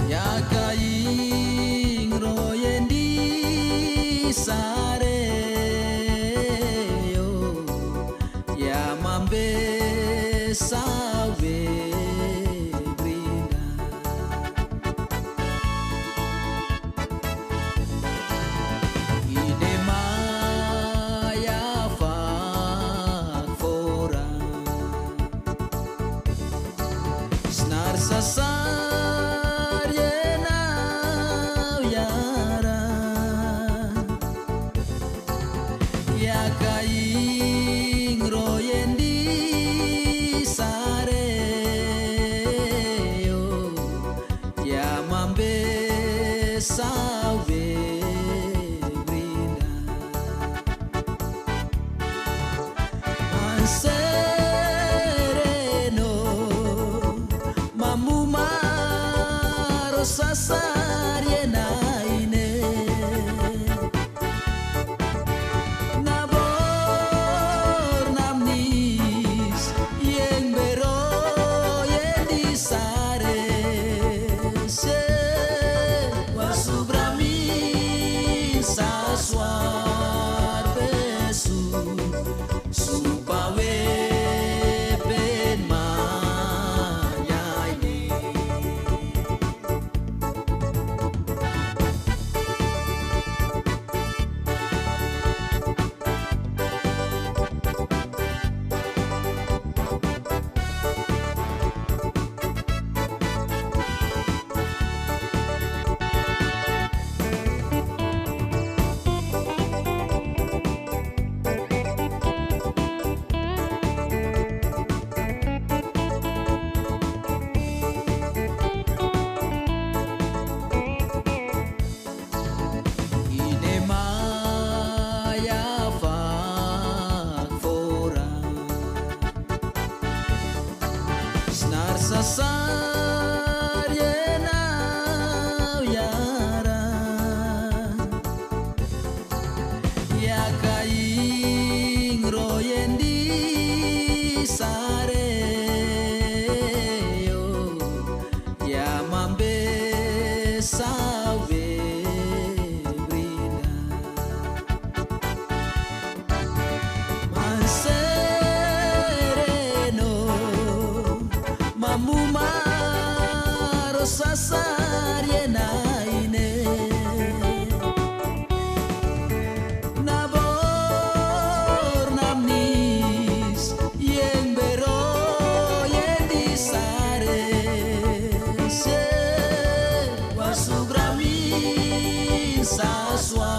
Ya kaing royen di sare yo ya mambe sawe brinda ide maya fak fora snar sasar yena yara ya kaing royen di sare yo ya mambe sawe brinda sereno mamu maro sasar yena ine nabor namnis yen bero yen di sare se wasubrami saswar besu supawe pen manyaini ide maya fak fora snar sasar yena yara ya kaing royen di sare yo ya mambe sawe brinda sereno mamu maro sasar yena ine nabor namnis yen bero yen di sare se wasugrami saswa